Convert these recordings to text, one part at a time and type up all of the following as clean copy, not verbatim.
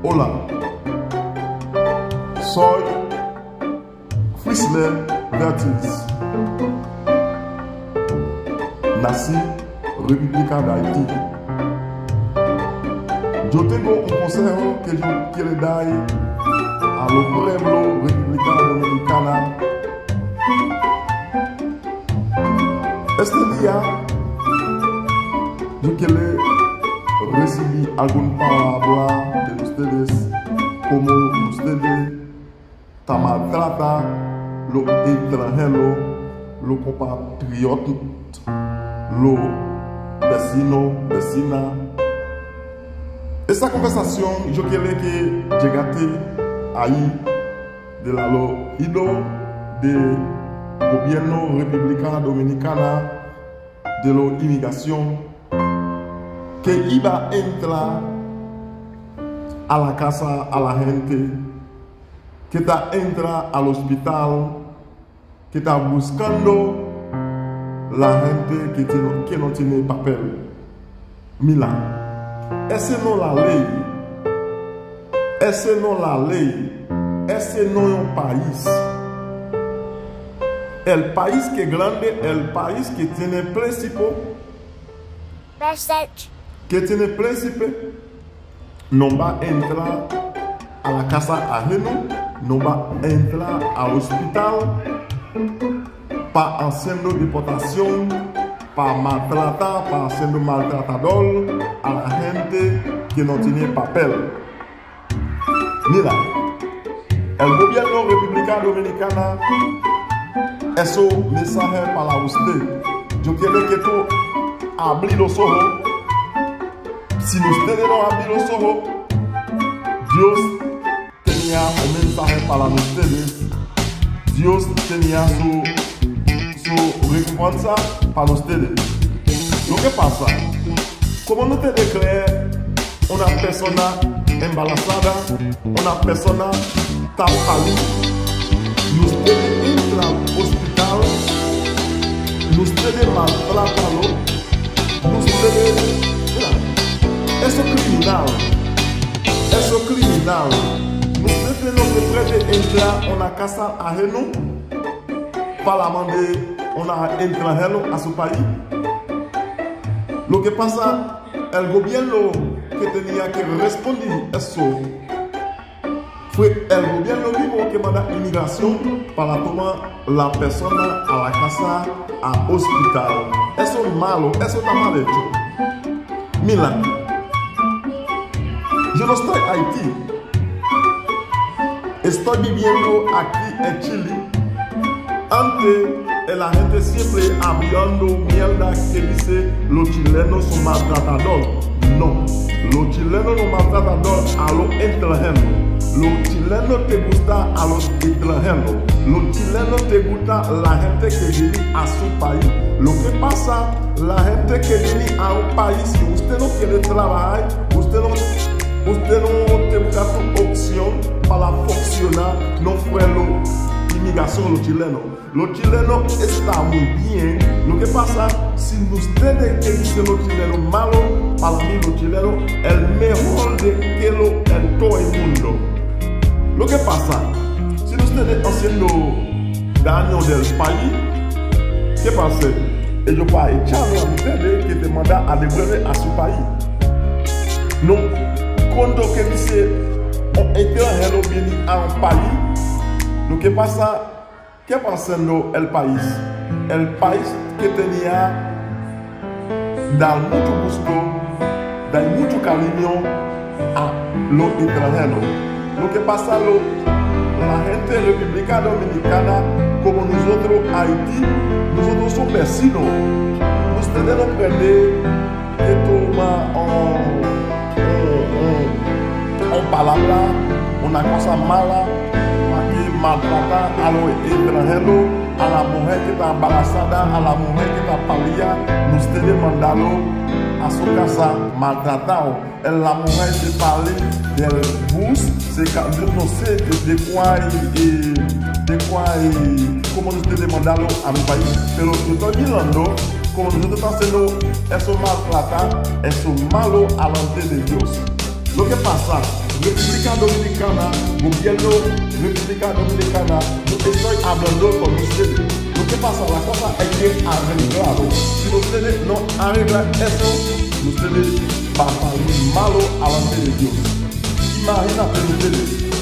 Hola, soy Fritzler Vertis. Nací República de Haití. Yo tengo un consejo que yo quiero dar a los pueblos republicanos dominicanos. Este día yo quiero recibir alguna palabra de ustedes, como ustedes maltratan los extranjeros, los compatriotas, los vecinos, vecinas. Esta conversación yo quiero que llegate ahí del oído del gobierno republicano dominicano, de la inmigración, que iba a entrar a la casa a la gente, que entra al hospital, que está buscando la gente que no tiene papel. Mira, esa no es la ley. Esa no es la ley. Ese no es un país. El país que es grande, el país que tiene príncipe, que tiene príncipe, no va a entrar a la casa ajena, no va a entrar al hospital para haciendo deportación, para maltratar, para haciendo maltratador a la gente que no tiene papel. Mira, el gobierno republicano dominicano, eso mensaje para usted. Yo quiero que tú abres los ojos. Si ustedes no abren los ojos, Dios tenía un mensaje para ustedes. Dios tenía su recompensa para ustedes. Lo que pasa, como no te declare una persona embarazada, una persona tapada, ustedes entran al hospital, ustedes maltratan, ustedes... Eso es criminal. Eso es criminal. Usted no se puede entrar a una casa ajena para mandar un extranjero a su país. Lo que pasa, el gobierno que tenía que responder eso fue el gobierno mismo que manda inmigración para tomar la persona a la casa, al hospital. Eso es malo, eso está mal hecho. Mira, yo no estoy en Haití. Estoy viviendo aquí en Chile. Antes, la gente siempre hablando mierda que dice los chilenos son maltratadores. No, los chilenos no maltratadores a los extranjeros. Los chilenos te gustan a los extranjeros. Los chilenos te gustan la gente que viene a su país. Lo que pasa, la gente que viene a un país, si usted no quiere trabajar, usted no te busca su opción para funcionar, no fue la inmigración los chilenos. Los chilenos están muy bien. Lo que pasa, si ustedes que dicen los chilenos malos, para mí los chilenos el mejor de que en todo el mundo. Lo que pasa, si ustedes están haciendo daño del país, ¿qué pasa? Ellos van a echarle a ustedes que te mandan a devolver a su país. No. Cuando que dice un extranjero viene a un país, lo que pasa, ¿qué pasa en el país? El país que tenía dar mucho gusto, dar mucho cariño a los extranjeros. Lo que pasa, la gente republicana dominicana, como nosotros Haití, nosotros somos vecinos. Ustedes no pueden tomar palabra, una cosa mala, aquí maltratar a los extranjeros, a la mujer que está embarazada, a la mujer que está pálida, ustedes mandarlo a su casa maltratado. La mujer se sale del bus, yo no sé de cuál, cómo ustedes mandarlo a mi país, pero yo estoy mirando como nosotros estamos haciendo eso maltratar, eso malo delante de Dios. Lo que pasa, República Dominicana, gobierno República Dominicana, no estoy hablando con ustedes. Lo que pasa, la cosa hay que arreglarlo. Si ustedes no arreglan eso, ustedes van a salir malo delante de Dios. Imagínate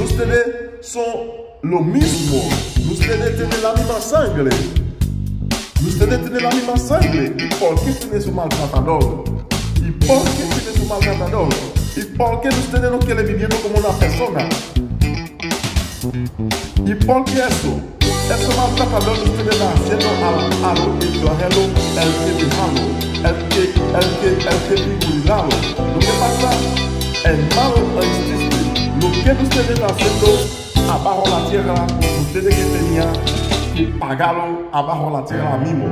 ustedes son lo mismo. Ustedes tienen la misma sangre. Ustedes tienen la misma sangre. ¿Y por qué tienen su maltratador? ¿Y por qué tienen su maltratador? ¿Y por qué ustedes no quieren viviendo como una persona? ¿Y por qué eso? Eso maltratador ustedes están haciendo a los extranjeros, el que dejalo, el que figurado. Lo que pasa, el malo existe. Lo que ustedes están haciendo abajo la tierra, ustedes que tenían que pagarlo abajo la tierra mismo.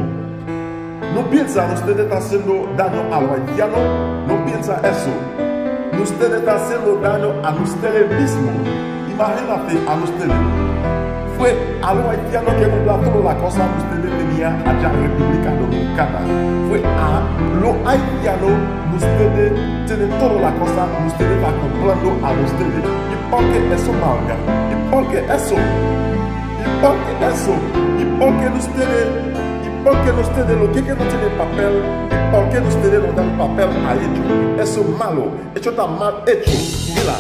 No piensan ustedes están haciendo daño a los haitianos, no piensan eso. Ustedes están haciendo daño a ustedes mismos. Imagínate a ustedes. Fue a los haitianos que compraron toda la cosa que ustedes tenían allá en República Dominicana. Fue a los haitianos que ustedes tienen toda la cosa que ustedes están comprando a ustedes. ¿Y por qué eso malga? ¿Y por qué eso? ¿Y por qué eso? ¿Y por qué ustedes? Porque ustedes lo que no tienen papel, porque ustedes no dan papel a ellos. Eso es malo, eso está mal hecho. Mira,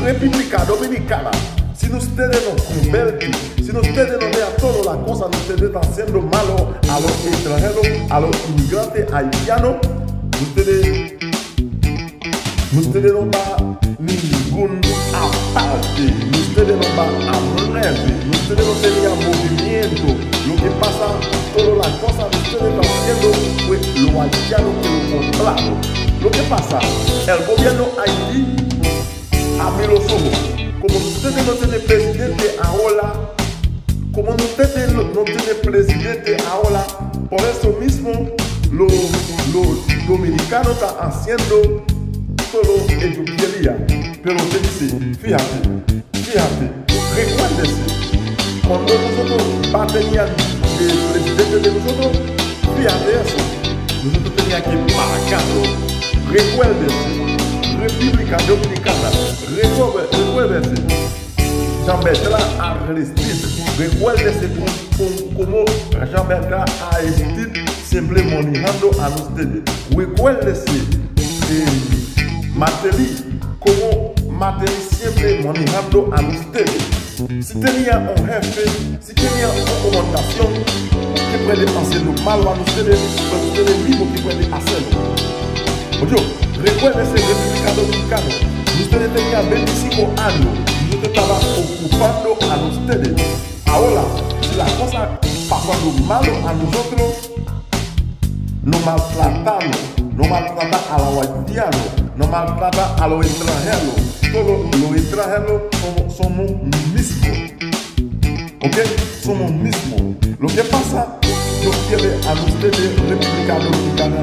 República Dominicana, si ustedes no convierten, si ustedes no vean toda la cosa que ustedes están haciendo malo a los extranjeros, a los inmigrantes haitianos, ustedes no van ningún aparte, ustedes no van a breve, ustedes no tenían movimiento. Lo que pasa, todas las cosas que ustedes están haciendo fue los haitianos que lo compraron. Lo que pasa, el gobierno Haití abre los ojos. Como ustedes no tienen presidente ahora, como ustedes no tienen presidente ahora, por eso mismo los dominicanos están haciendo solo ellos querían. Pero usted dice, fíjate, recuérdese. Cuando nosotros teníamos el presidente de nosotros, fíjate eso, nosotros teníamos que pagarlo. Recuérdese, República Dominicana, recuérdese, Jean-Bertrand Aristide, recuérdese como Jean-Bertrand Aristide siempre manejando a ustedes. Recuérdese, Martelly, como Martelly siempre manejando a ustedes. Si tenía un jefe, si tenía una comunicación que puede hacerlo malo a ustedes, pues ustedes mismos que pueden hacerlo. Oye, recuérdense, República Dominicana, ustedes tenían 25 años y yo estaba ocupando a ustedes. Ahora, si la cosa pasando malo a nosotros, no maltratamos, no maltrata a los haitianos, no maltrata a los extranjeros. Todos los extranjeros somos mismos. ¿Ok? Somos mismos. Lo que pasa, yo quiero a ustedes, República Dominicana,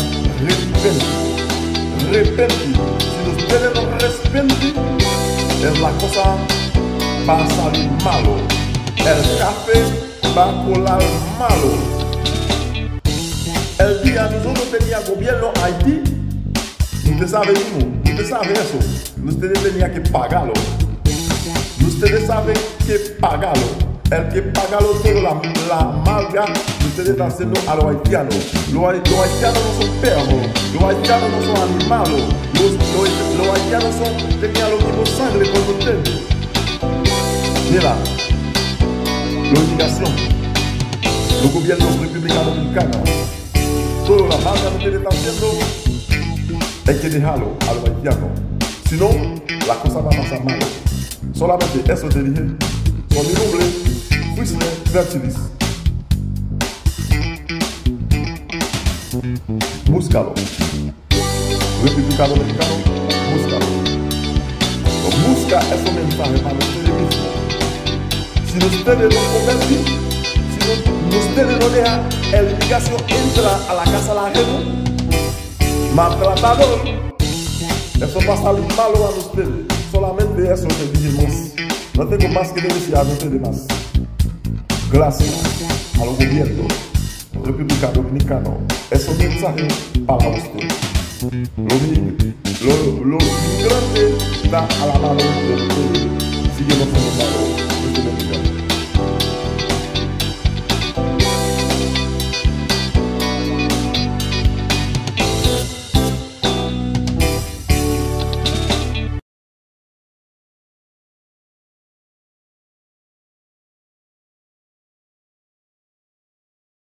repente. Si ustedes no respetan, la cosa va a salir malo. El café va a colar malo. El día nosotros teníamos gobierno Haití, usted sabe eso. Ustedes tenían que pagarlo. Ustedes saben que pagarlo. El que pagarlo todo la malga ustedes están haciendo a los haitianos. Los haitianos no son perros. Los haitianos no son animales. Los haitianos tenían los mismos sangre con ustedes. Mira, la inmigración, los gobiernos República Dominicana, toda la malga que ustedes están haciendo, hay que dejarlo a los haitianos. Si no, la cosa va a pasar mal. Solamente eso te dije. Con mi nombre, Whistler Vertilis. Búscalo. República Dominicana, búscalo. Busca ese mensaje para ustedes mismos. Si ustedes no convierten, si ustedes no dejan el inmigración entra a la casa de la gente, maltratador, eso va a salir malo a ustedes. Solamente eso te dijimos. No tengo más que decir a ustedes más. Gracias a los gobiernos República Dominicana. Es un mensaje para usted. Lo migrante está a la mano del pueblo. Síguenos en el valor.